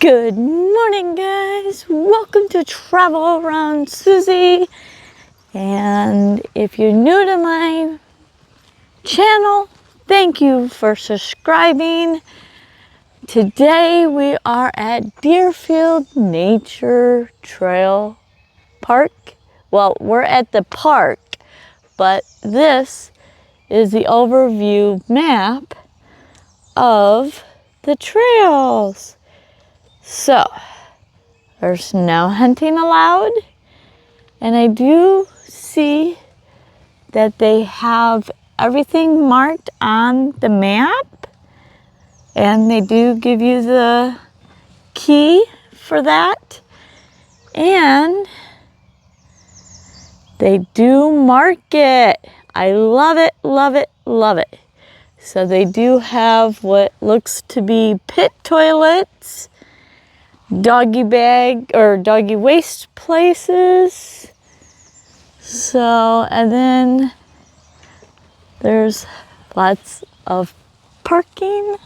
Good morning, guys. Welcome to Travel Around Suzy. And if you're new to my channel, thank you for subscribing. Today we are at Deerfield Nature Trail Park. Well, we're at the park, but this is the overview map of the trails. So, there's no hunting allowed, and I do see that they have everything marked on the map, and they do give you the key for that, and they do mark it. I love it, love it, love it. So they do have what looks to be pit toilets, doggy bag or doggy waste places. So, and then there's lots of parking.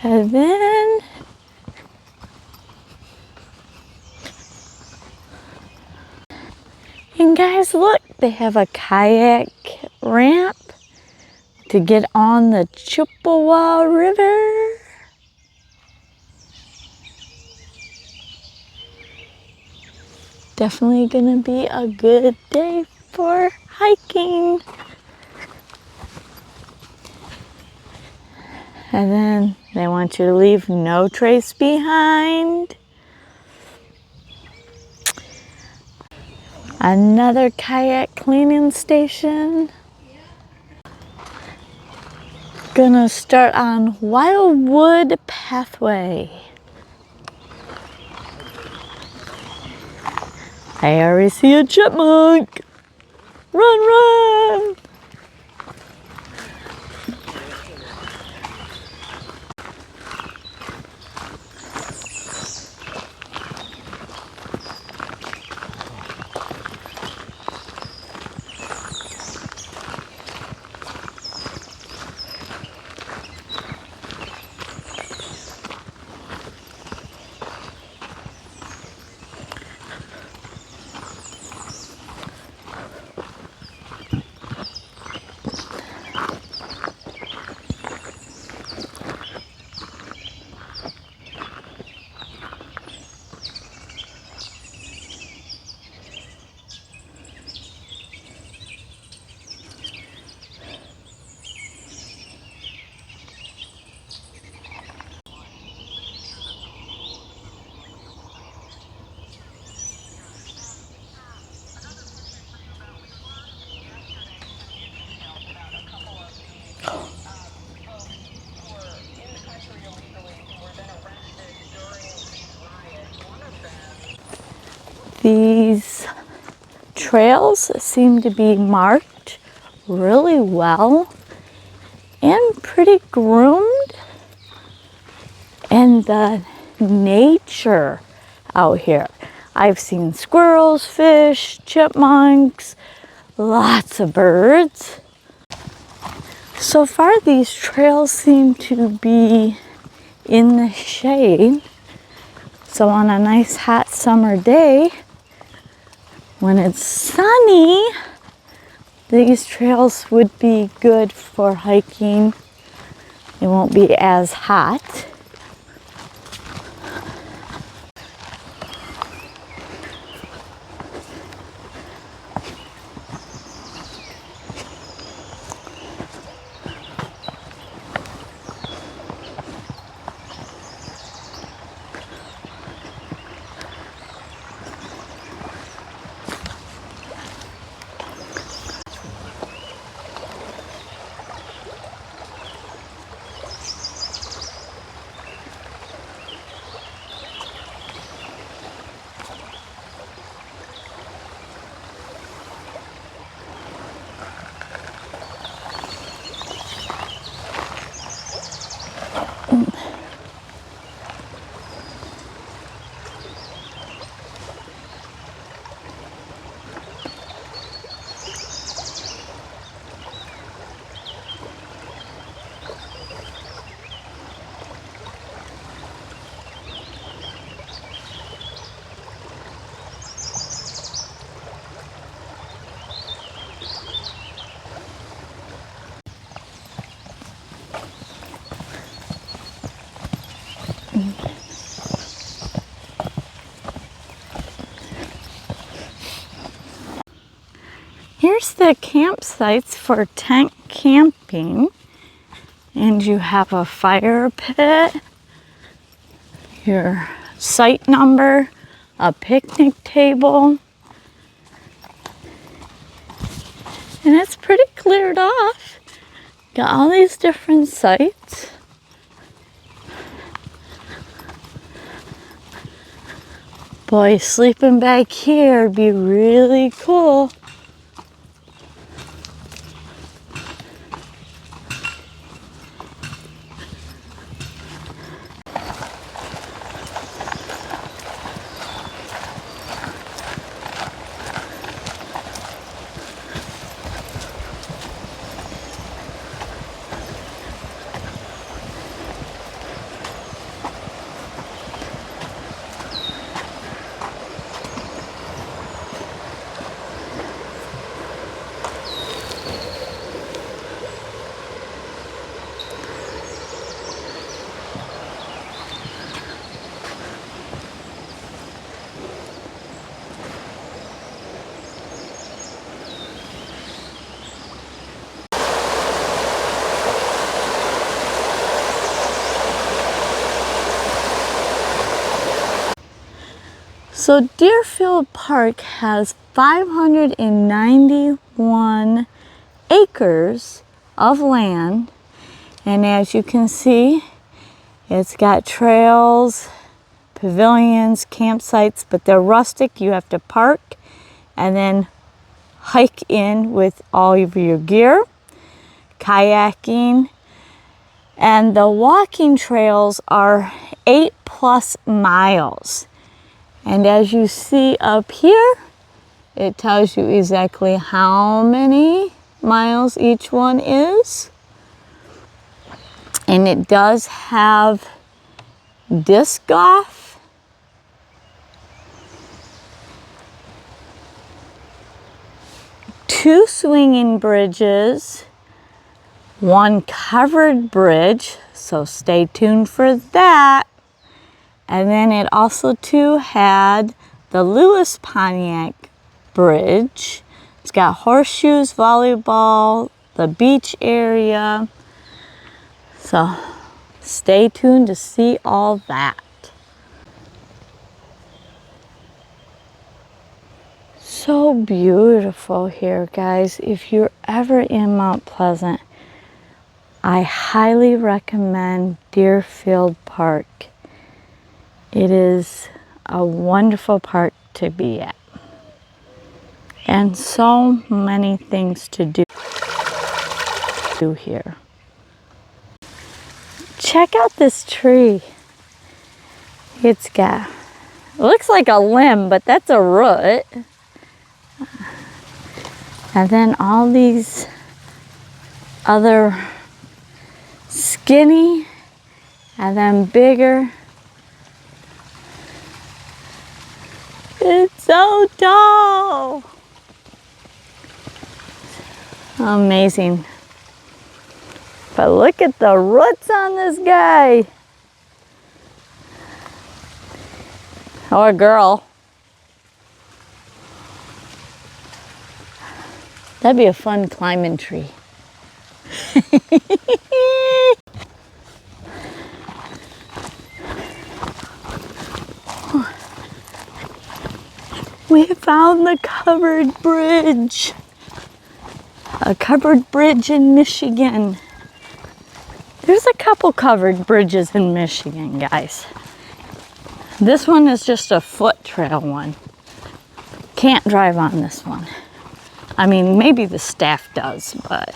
And then and guys, look, they have a kayak ramp to get on the Chippewa River. Definitely gonna be a good day for hiking. And then they want you to leave no trace behind. Another kayak cleaning station. Gonna start on Wildwood Pathway. I already see a chipmunk. Run, run! These trails seem to be marked really well and pretty groomed. And the nature out here. I've seen squirrels, fish, chipmunks, lots of birds. So far these trails seem to be in the shade. So on a nice hot summer day, when it's sunny, these trails would be good for hiking. It won't be as hot. here's the campsites for tent camping. And you have a fire pit, your site number, a picnic table. And it's pretty cleared off. Got all these different sites. Boy, sleeping back here would be really cool. So Deerfield Park has 591 acres of land, and as you can see, it's got trails, pavilions, campsites, but they're rustic. You have to park and then hike in with all of your gear, kayaking, and the walking trails are 8+ miles. And as you see up here, it tells you exactly how many miles each one is. And it does have disc golf, two swinging bridges, one covered bridge, so stay tuned for that. And then it also too had the Lewis Pontiac Bridge. It's got horseshoes, volleyball, the beach area. So stay tuned to see all that. So beautiful here, guys. If you're ever in Mount Pleasant, I highly recommend Deerfield Park. It is a wonderful park to be at. And so many things to do here. Check out this tree. It looks like a limb, but that's a root. And then all these other skinny and then bigger. It's so tall. Amazing. But look at the roots on this guy. Or girl. That'd be a fun climbing tree. We found the covered bridge. A covered bridge in Michigan. There's a couple covered bridges in Michigan, guys. This one is just a foot trail one. Can't drive on this one. I mean, maybe the staff does, but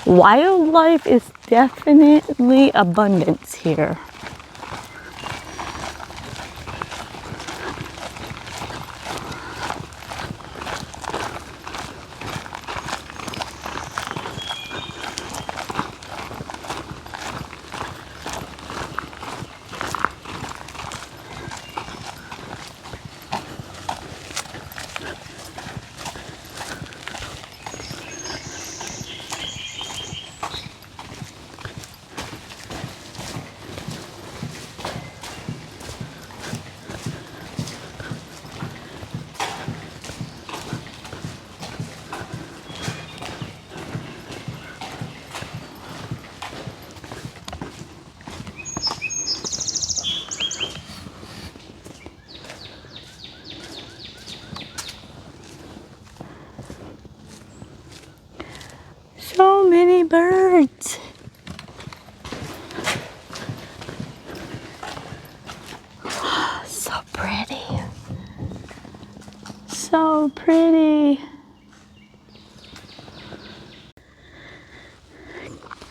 wildlife is definitely abundance here. so many birds. So pretty. So pretty.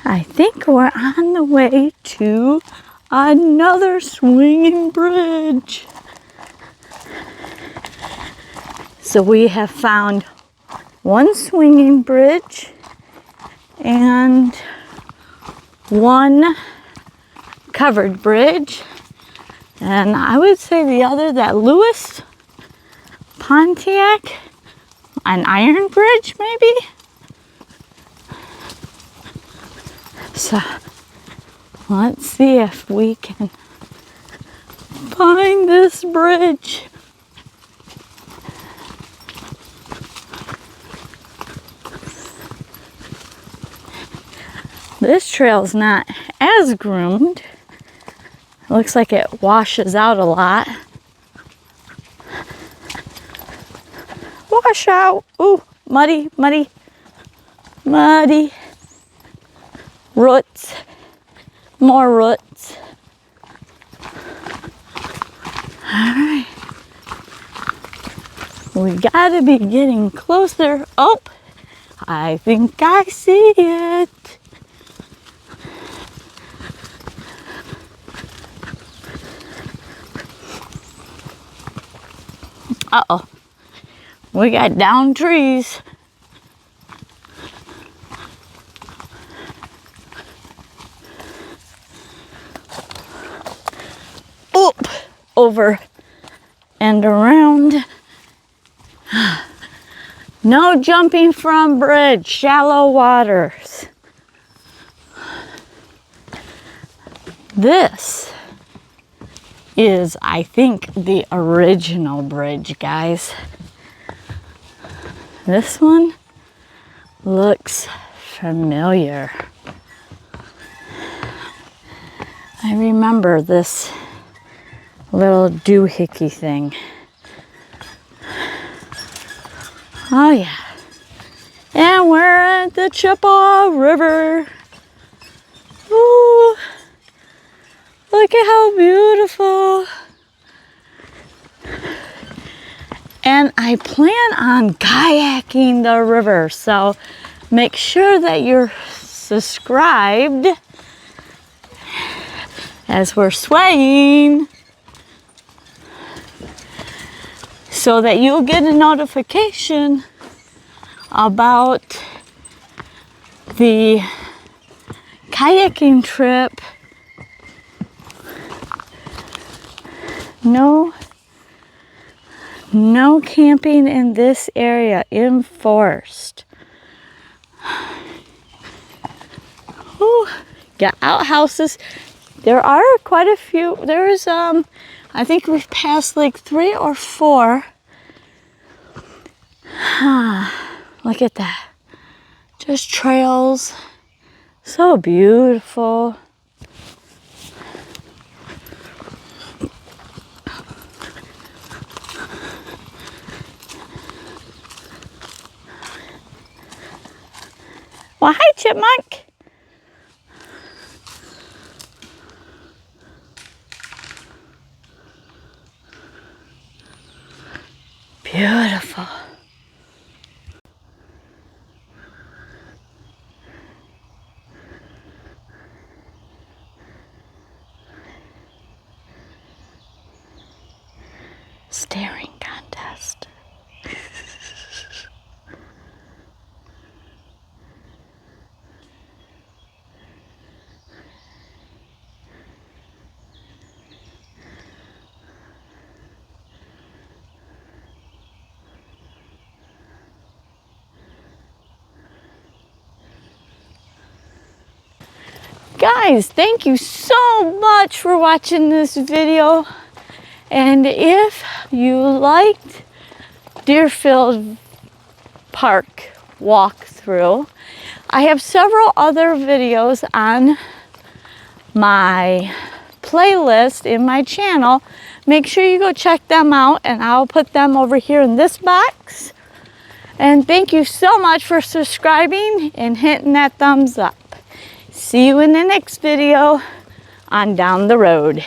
I think we're on the way to another swinging bridge. So we have found one swinging bridge and one covered bridge. And I would say the other, that Lewis Pontiac, an iron bridge maybe? So let's see if we can find this bridge. This trail's not as groomed. It looks like it washes out a lot. Wash out. Ooh, muddy, muddy, muddy. Roots. More roots. Alright. We gotta be getting closer. Oh, I think I see it. Uh-oh. We got downed trees. Oop! Over and around. No jumping from bridge. Shallow waters. This is, I think, the original bridge, guys. This one looks familiar. I remember this little doohickey thing. Oh yeah. And we're at the Chippewa River. Ooh. Look at how beautiful. And I plan on kayaking the river, so make sure that you're subscribed as we're swaying so that you'll get a notification about the kayaking trip. No camping in this area, enforced. Ooh, got outhouses. There are quite a few. There's I think we've passed like 3 or 4. Look at that. Just trails. So beautiful. Well, hi, chipmunk. Beautiful. Staring contest. Guys, thank you so much for watching this video. And if you liked Deerfield Park walkthrough, I have several other videos on my playlist in my channel. Make sure you go check them out, and I'll put them over here in this box. And thank you so much for subscribing and hitting that thumbs up. See you in the next video on Down the Road.